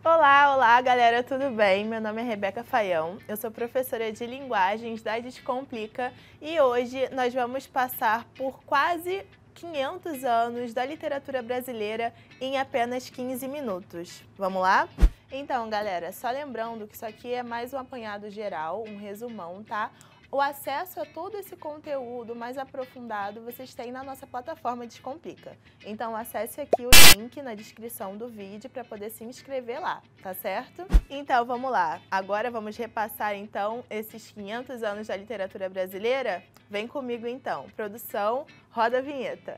Olá galera, tudo bem? Meu nome é Rebeca Faião, eu sou professora de linguagens da Descomplica e hoje nós vamos passar por quase 500 anos da literatura brasileira em apenas 15 minutos. Vamos lá? Então galera, só lembrando que isso aqui é mais um apanhado geral, um resumão, tá? O acesso a todo esse conteúdo mais aprofundado vocês têm na nossa plataforma Descomplica. Então acesse aqui o link na descrição do vídeo para poder se inscrever lá, tá certo? Então vamos lá, agora vamos repassar então esses 500 anos da literatura brasileira? Vem comigo então, produção, roda a vinheta.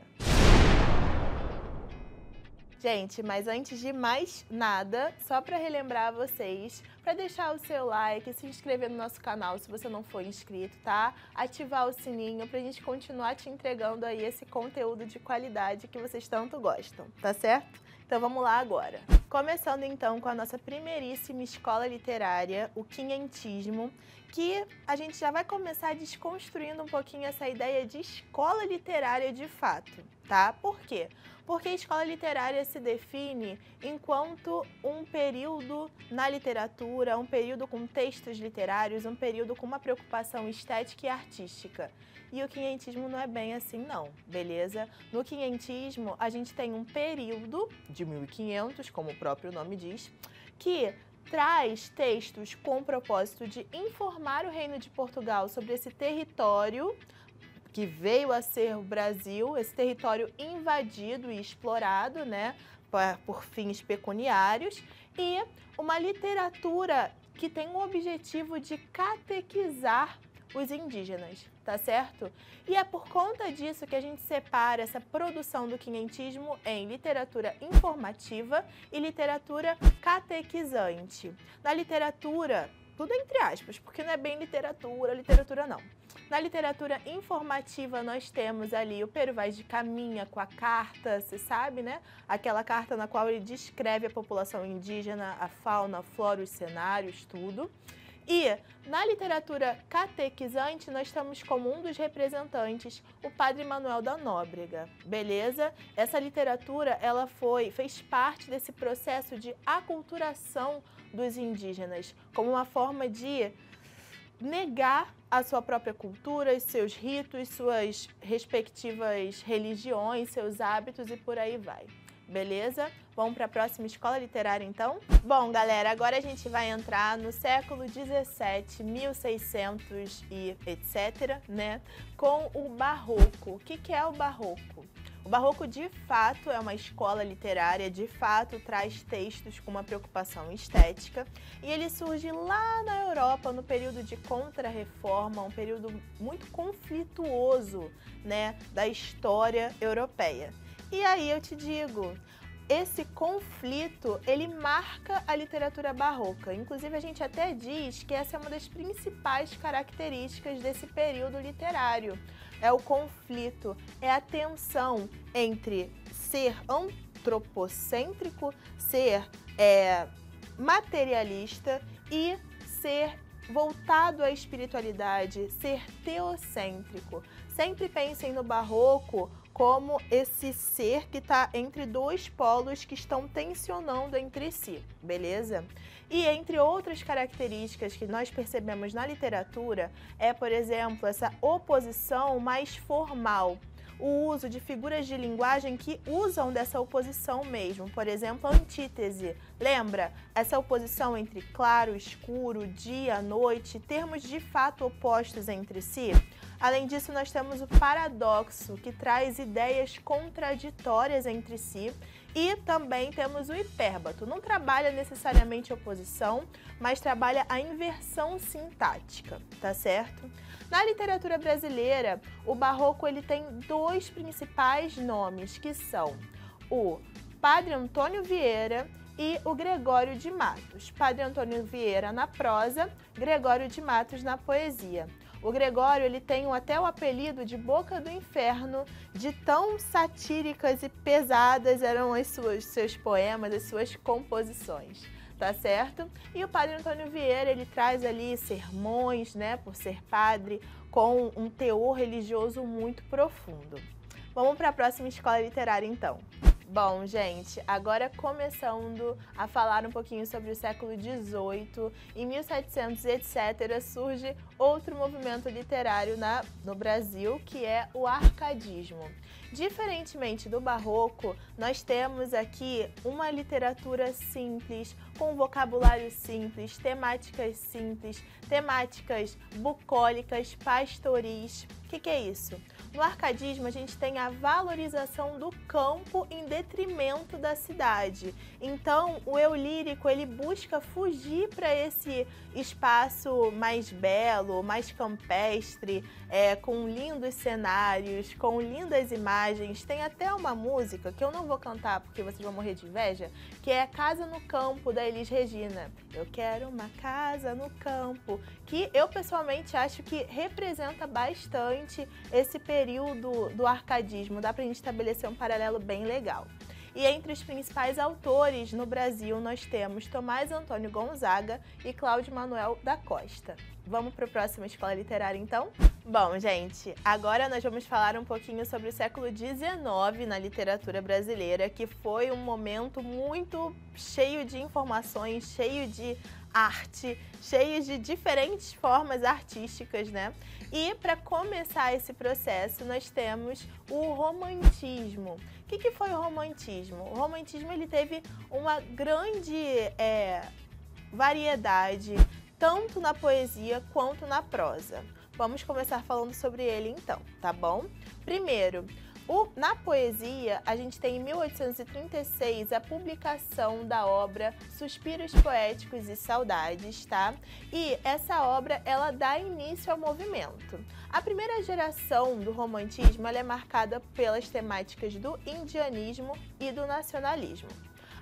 Gente, mas antes de mais nada, só para relembrar vocês, para deixar o seu like, se inscrever no nosso canal se você não for inscrito, tá? Ativar o sininho para a gente continuar te entregando aí esse conteúdo de qualidade que vocês tanto gostam, tá certo? Então vamos lá agora. Começando então com a nossa primeiríssima escola literária, o quinhentismo, que a gente já vai começar desconstruindo um pouquinho essa ideia de escola literária de fato, tá? Por quê? Porque a escola literária se define enquanto um período na literatura, um período com textos literários, um período com uma preocupação estética e artística. E o quinhentismo não é bem assim não, beleza? No quinhentismo, a gente tem um período de 1500, como o próprio nome diz, que traz textos com o propósito de informar o Reino de Portugal sobre esse território que veio a ser o Brasil, esse território invadido e explorado, né, por fins pecuniários, e uma literatura que tem o objetivo de catequizar os indígenas, tá certo? E é por conta disso que a gente separa essa produção do quinhentismo em literatura informativa e literatura catequizante. Na literatura, tudo entre aspas, porque não é bem literatura não. Na literatura informativa, nós temos ali o Pero Vaz de Caminha com a carta, você sabe, né? Aquela carta na qual ele descreve a população indígena, a fauna, a flora, os cenários, tudo. E na literatura catequizante, nós temos como um dos representantes o Padre Manuel da Nóbrega, beleza? Essa literatura, ela fez parte desse processo de aculturação dos indígenas, como uma forma de negar a sua própria cultura, os seus ritos, suas respectivas religiões, seus hábitos e por aí vai. Beleza? Vamos para a próxima escola literária, então? Bom, galera, agora a gente vai entrar no século 17, 1600 e etc., né? Com o Barroco. O que é o Barroco? O Barroco, de fato, é uma escola literária, de fato, traz textos com uma preocupação estética. E ele surge lá na Europa, no período de Contra-Reforma, um período muito conflituoso, né, da história europeia. E aí eu te digo, esse conflito, ele marca a literatura barroca. Inclusive, a gente até diz que essa é uma das principais características desse período literário. É o conflito, é a tensão entre ser antropocêntrico, ser materialista e ser voltado à espiritualidade, ser teocêntrico. Sempre pensem no barroco como esse ser que está entre dois polos que estão tensionando entre si, beleza? E entre outras características que nós percebemos na literatura é, por exemplo, essa oposição mais formal, o uso de figuras de linguagem que usam dessa oposição mesmo, por exemplo, a antítese. Lembra? Essa oposição entre claro, escuro, dia, noite, termos de fato opostos entre si? Além disso, nós temos o paradoxo, que traz ideias contraditórias entre si, e também temos o hipérbato. Não trabalha necessariamente a oposição, mas trabalha a inversão sintática, tá certo? Na literatura brasileira, o barroco ele tem dois principais nomes, que são o Padre Antônio Vieira e o Gregório de Matos. Padre Antônio Vieira na prosa, Gregório de Matos na poesia. O Gregório ele tem até o apelido de Boca do Inferno, de tão satíricas e pesadas eram seus poemas, as suas composições, tá certo? E o Padre Antônio Vieira, ele traz ali sermões, né, por ser padre, com um teor religioso muito profundo. Vamos para a próxima escola literária, então. Bom, gente, agora começando a falar um pouquinho sobre o século XVIII, em 1700 etc., surge outro movimento literário no Brasil, que é o arcadismo. Diferentemente do barroco, nós temos aqui uma literatura simples, com vocabulário simples, temáticas bucólicas, pastoris. O que é isso? No arcadismo, a gente tem a valorização do campo em detrimento da cidade. Então, o eu lírico, ele busca fugir para esse espaço mais belo, mais campestre, com lindos cenários, com lindas imagens. Tem até uma música, que eu não vou cantar porque vocês vão morrer de inveja, que é Casa no Campo, da Elis Regina. Eu quero uma casa no campo, que eu pessoalmente acho que representa bastante esse período do arcadismo. Dá pra gente estabelecer um paralelo bem legal. E entre os principais autores no Brasil, nós temos Tomás Antônio Gonzaga e Cláudio Manuel da Costa. Vamos para a próxima escola literária, então? Bom, gente, agora nós vamos falar um pouquinho sobre o século XIX na literatura brasileira, que foi um momento muito cheio de informações, cheio de arte, cheio de diferentes formas artísticas, né? E para começar esse processo, nós temos o romantismo. O que foi o romantismo? O romantismo ele teve uma grande variedade, tanto na poesia quanto na prosa. Vamos começar falando sobre ele então, tá bom? Primeiro, na poesia, a gente tem em 1836 a publicação da obra Suspiros Poéticos e Saudades, tá? E essa obra, ela dá início ao movimento. A primeira geração do romantismo, ela é marcada pelas temáticas do indianismo e do nacionalismo.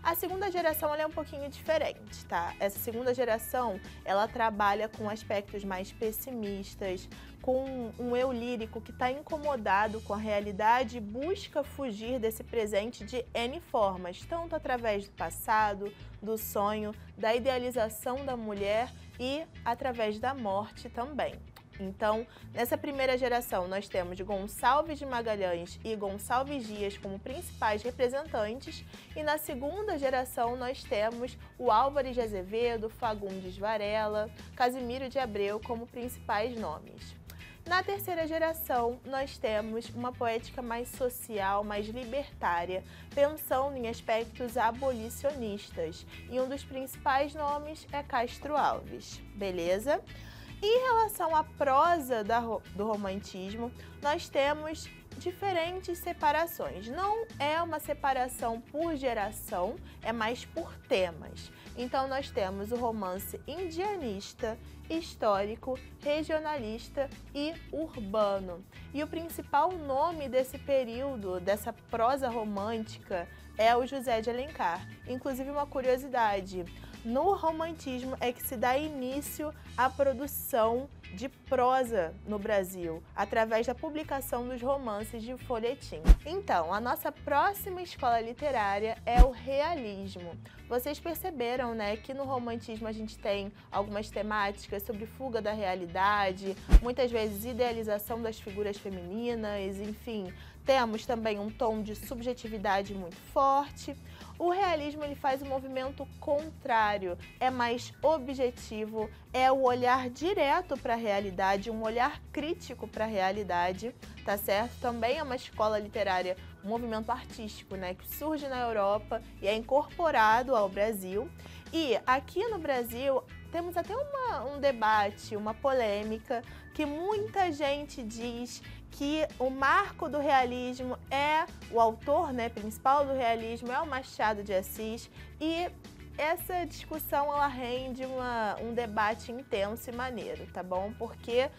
A segunda geração ela é um pouquinho diferente, tá? Essa segunda geração, ela trabalha com aspectos mais pessimistas, com um eu lírico que está incomodado com a realidade e busca fugir desse presente de N formas, tanto através do passado, do sonho, da idealização da mulher e através da morte também. Então, nessa primeira geração, nós temos Gonçalves de Magalhães e Gonçalves Dias como principais representantes, e na segunda geração nós temos o Álvares de Azevedo, Fagundes Varela, Casimiro de Abreu como principais nomes. Na terceira geração, nós temos uma poética mais social, mais libertária, pensando em aspectos abolicionistas, e um dos principais nomes é Castro Alves, beleza? Em relação à prosa do romantismo, nós temos diferentes separações. Não é uma separação por geração, é mais por temas. Então, nós temos o romance indianista, histórico, regionalista e urbano. E o principal nome desse período, dessa prosa romântica, é o José de Alencar. Inclusive, uma curiosidade, no romantismo é que se dá início à produção de prosa no Brasil, através da publicação dos romances de folhetim. Então, a nossa próxima escola literária é o realismo. Vocês perceberam, né, que no romantismo a gente tem algumas temáticas sobre fuga da realidade, muitas vezes idealização das figuras femininas, enfim, temos também um tom de subjetividade muito forte. O realismo ele faz um movimento contrário, é mais objetivo, é o olhar direto para a realidade, um olhar crítico para a realidade, tá certo? Também é uma escola literária, um movimento artístico, né, que surge na Europa e é incorporado ao Brasil. E aqui no Brasil temos até um debate, uma polêmica, que muita gente diz que o marco do realismo é o autor, né, principal do realismo é o Machado de Assis, e essa discussão ela rende um debate intenso e maneiro, tá bom? Porque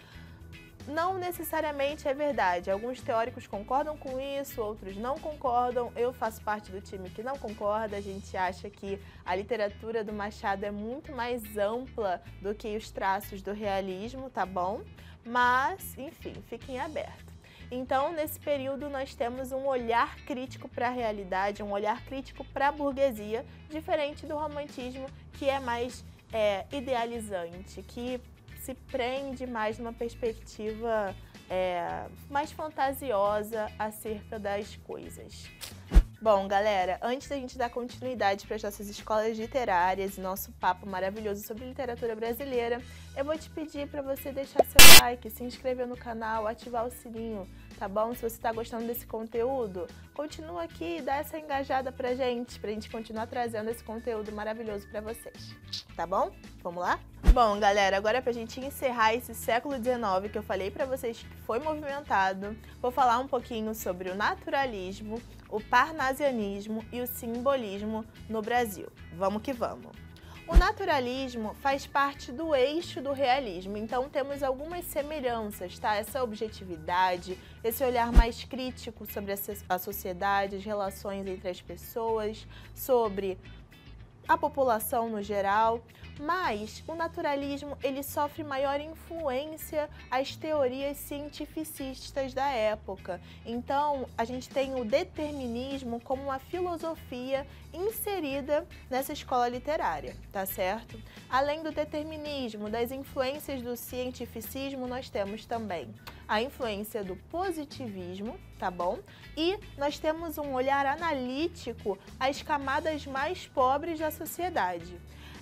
não necessariamente é verdade. Alguns teóricos concordam com isso, outros não concordam. Eu faço parte do time que não concorda. A gente acha que a literatura do Machado é muito mais ampla do que os traços do realismo, tá bom? Mas, enfim, fiquem abertos. Então, nesse período, nós temos um olhar crítico para a realidade, um olhar crítico para a burguesia, diferente do romantismo, que é mais idealizante, que se prende mais numa perspectiva mais fantasiosa acerca das coisas. Bom, galera, antes da gente dar continuidade para as nossas escolas literárias e nosso papo maravilhoso sobre literatura brasileira, eu vou te pedir para você deixar seu like, se inscrever no canal, ativar o sininho, tá bom? Se você está gostando desse conteúdo, continua aqui e dá essa engajada pra gente continuar trazendo esse conteúdo maravilhoso para vocês, tá bom? Vamos lá? Bom, galera, agora pra gente encerrar esse século XIX que eu falei pra vocês que foi movimentado, vou falar um pouquinho sobre o naturalismo, o parnasianismo e o simbolismo no Brasil. Vamos que vamos! O naturalismo faz parte do eixo do realismo, então temos algumas semelhanças, tá? Essa objetividade, esse olhar mais crítico sobre a sociedade, as relações entre as pessoas, sobre a população no geral, mas o naturalismo ele sofre maior influência às teorias cientificistas da época. Então, a gente tem o determinismo como uma filosofia inserida nessa escola literária, tá certo? Além do determinismo, das influências do cientificismo, nós temos também a influência do positivismo, tá bom? E nós temos um olhar analítico às camadas mais pobres da sociedade.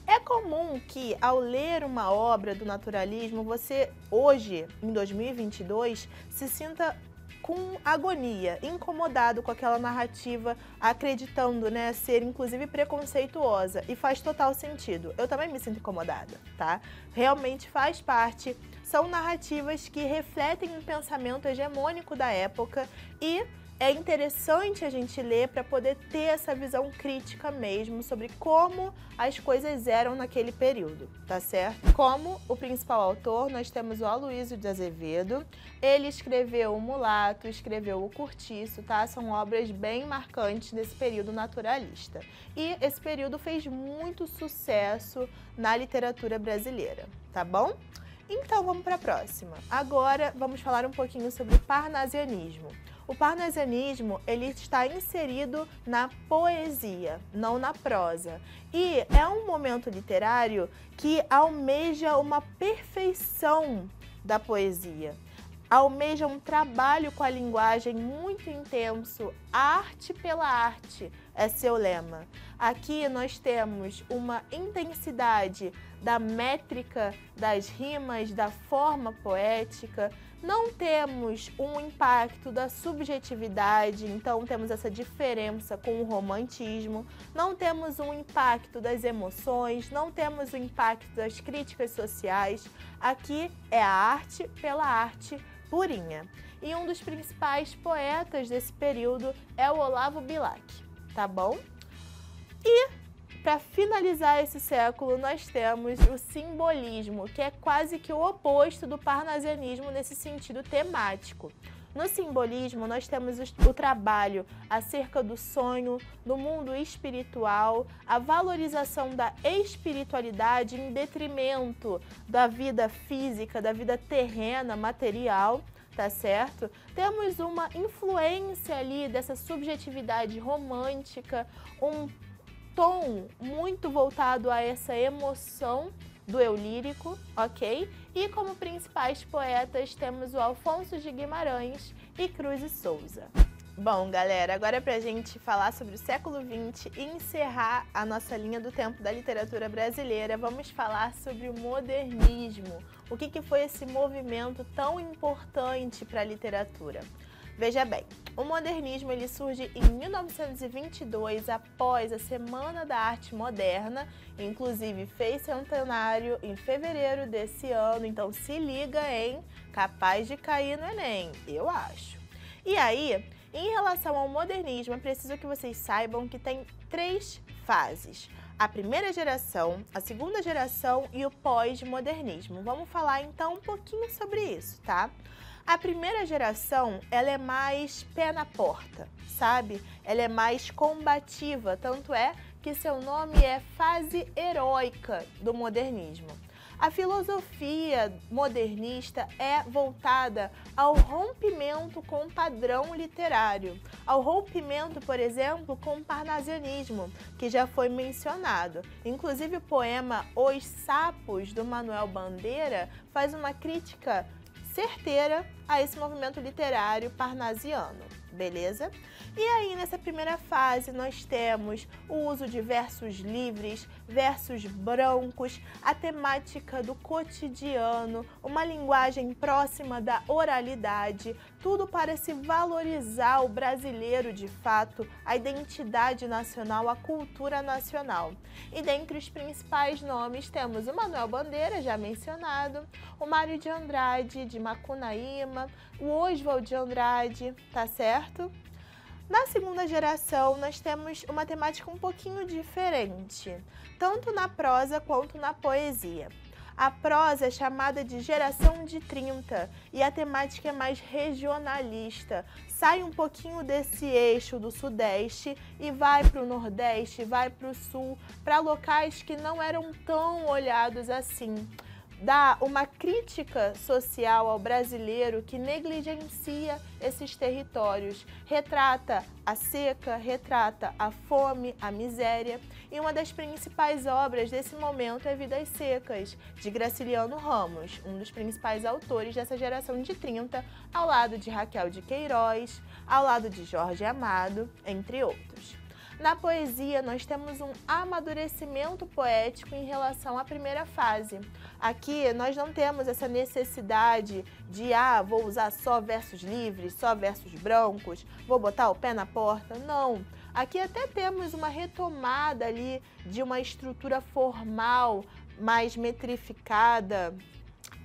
É comum que, ao ler uma obra do naturalismo, você, hoje, em 2022, se sinta com agonia, incomodado com aquela narrativa, acreditando, né, ser inclusive preconceituosa, e faz total sentido. Eu também me sinto incomodada, tá? Realmente faz parte, são narrativas que refletem um pensamento hegemônico da época e é interessante a gente ler para poder ter essa visão crítica mesmo sobre como as coisas eram naquele período, tá certo? Como o principal autor, nós temos o Aloysio de Azevedo. Ele escreveu o Mulato, escreveu o Curtiço, tá? São obras bem marcantes desse período naturalista. E esse período fez muito sucesso na literatura brasileira, tá bom? Então vamos para a próxima. Agora vamos falar um pouquinho sobre o parnasianismo. O parnasianismo, ele está inserido na poesia, não na prosa. E é um momento literário que almeja uma perfeição da poesia. Almeja um trabalho com a linguagem muito intenso, arte pela arte, é seu lema. Aqui nós temos uma intensidade da métrica das rimas, da forma poética. Não temos um impacto da subjetividade, então temos essa diferença com o romantismo. Não temos um impacto das emoções, não temos o impacto das críticas sociais. Aqui é a arte pela arte purinha. E um dos principais poetas desse período é o Olavo Bilac, tá bom? E para finalizar esse século, nós temos o simbolismo, que é quase que o oposto do parnasianismo nesse sentido temático. No simbolismo, nós temos o trabalho acerca do sonho, do mundo espiritual, a valorização da espiritualidade em detrimento da vida física, da vida terrena, material, tá certo? Temos uma influência ali dessa subjetividade romântica, um tom muito voltado a essa emoção do eu lírico, ok? E como principais poetas temos o Alfonso de Guimarães e Cruz e Souza. Bom, galera, agora pra gente falar sobre o século XX e encerrar a nossa linha do tempo da literatura brasileira, vamos falar sobre o modernismo. O que foi esse movimento tão importante para a literatura? Veja bem, o modernismo ele surge em 1922, após a Semana da Arte Moderna, inclusive fez centenário em fevereiro desse ano, então se liga, hein? Capaz de cair no Enem, eu acho. E aí, em relação ao modernismo, é preciso que vocês saibam que tem 3 fases. A primeira geração, a segunda geração e o pós-modernismo. Vamos falar então um pouquinho sobre isso, tá? A primeira geração, ela é mais pé na porta, sabe? Ela é mais combativa, tanto é que seu nome é fase heróica do modernismo. A filosofia modernista é voltada ao rompimento com o padrão literário, ao rompimento, por exemplo, com o parnasianismo, que já foi mencionado. Inclusive o poema Os Sapos, do Manuel Bandeira, faz uma crítica certeira a esse movimento literário parnasiano. beleza? E aí, nessa primeira fase, nós temos o uso de versos livres, versos brancos, a temática do cotidiano, uma linguagem próxima da oralidade, tudo para se valorizar o brasileiro de fato, a identidade nacional, a cultura nacional. E dentre os principais nomes temos o Manuel Bandeira, já mencionado, o Mário de Andrade, de Macunaíma, o Oswald de Andrade, tá certo? Na segunda geração, nós temos uma temática um pouquinho diferente, tanto na prosa quanto na poesia. A prosa é chamada de geração de 30 e a temática é mais regionalista. Sai um pouquinho desse eixo do Sudeste e vai para o Nordeste, vai para o Sul, para locais que não eram tão olhados assim. Dá uma crítica social ao brasileiro que negligencia esses territórios, retrata a seca, retrata a fome, a miséria, e uma das principais obras desse momento é Vidas Secas, de Graciliano Ramos, um dos principais autores dessa geração de 30, ao lado de Raquel de Queiroz, ao lado de Jorge Amado, entre outros. Na poesia, nós temos um amadurecimento poético em relação à primeira fase. Aqui, nós não temos essa necessidade de, vou usar só versos livres, só versos brancos, vou botar o pé na porta. Não. Aqui até temos uma retomada ali de uma estrutura formal, mais metrificada,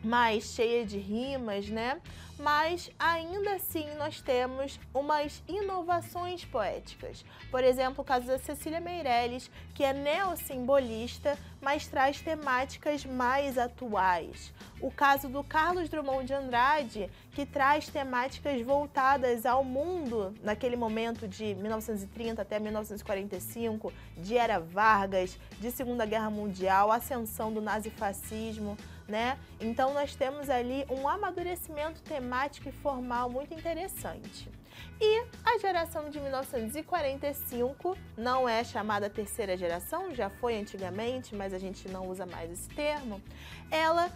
mais cheia de rimas, né? Mas ainda assim nós temos umas inovações poéticas. Por exemplo, o caso da Cecília Meirelles, que é neossimbolista, mas traz temáticas mais atuais. O caso do Carlos Drummond de Andrade, que traz temáticas voltadas ao mundo naquele momento de 1930 até 1945, de Era Vargas, de Segunda Guerra Mundial, ascensão do nazifascismo, né? Então nós temos ali um amadurecimento temático e formal muito interessante. E a geração de 1945 não é chamada terceira geração, já foi antigamente, mas a gente não usa mais esse termo. Ela,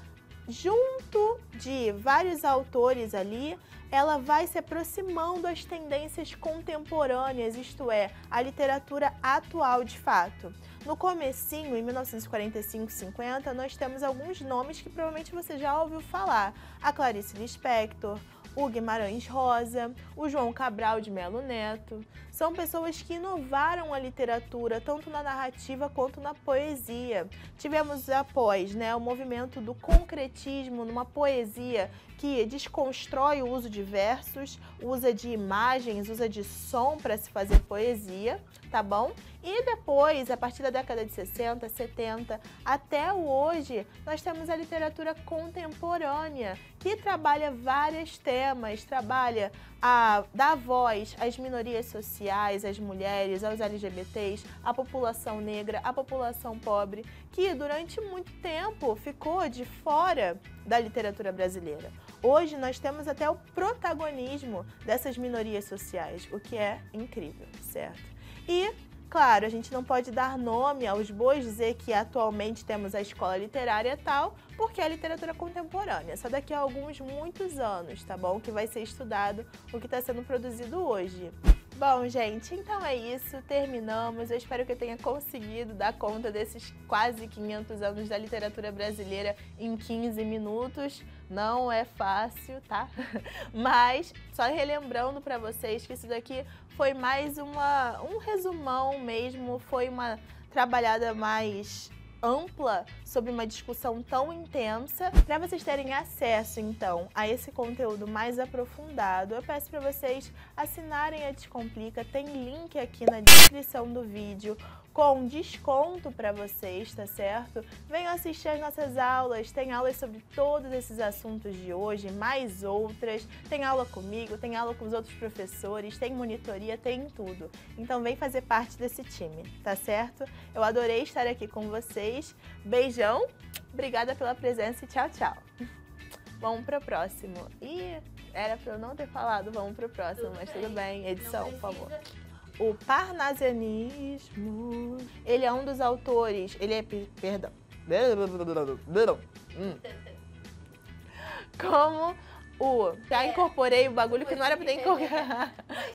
junto de vários autores ali, ela vai se aproximando das tendências contemporâneas, isto é, a literatura atual de fato. No comecinho, em 1945-50, nós temos alguns nomes que provavelmente você já ouviu falar. A Clarice Lispector, o Guimarães Rosa, o João Cabral de Melo Neto. São pessoas que inovaram a literatura, tanto na narrativa quanto na poesia. Tivemos após, o movimento do concretismo numa poesia que desconstrói o uso de versos, usa de imagens, usa de som para se fazer poesia, tá bom? E depois, a partir da década de 60, 70, até o hoje, nós temos a literatura contemporânea, que trabalha vários temas, trabalha dá voz às minorias sociais, às mulheres, aos LGBTs, à população negra, à população pobre, que durante muito tempo ficou de fora da literatura brasileira. Hoje nós temos até o protagonismo dessas minorias sociais, o que é incrível, certo? E, claro, a gente não pode dar nome aos bois, dizer que atualmente temos a escola literária tal, porque é a literatura contemporânea. Só daqui a muitos anos, tá bom? Que vai ser estudado o que está sendo produzido hoje. Bom, gente, então é isso, terminamos. Eu espero que eu tenha conseguido dar conta desses quase 500 anos da literatura brasileira em 15 minutos. Não é fácil, tá? Mas, só relembrando para vocês que isso daqui foi mais um resumão mesmo, foi uma trabalhada mais ampla sobre uma discussão tão intensa. Para vocês terem acesso, então, a esse conteúdo mais aprofundado, eu peço para vocês assinarem a Descomplica, tem link aqui na descrição do vídeo com desconto para vocês, tá certo? Venham assistir as nossas aulas, tem aulas sobre todos esses assuntos de hoje, mais outras, tem aula comigo, tem aula com os outros professores, tem monitoria, tem tudo. Então vem fazer parte desse time, tá certo? Eu adorei estar aqui com vocês, beijão, obrigada pela presença e tchau, tchau. Vamos pro próximo. Ih, era para eu não ter falado vamos pro próximo, mas tudo bem, edição, por favor. O Parnasianismo, ele é um dos autores, ele é, perdão, como já incorporei o bagulho que não era pra ter incorporado.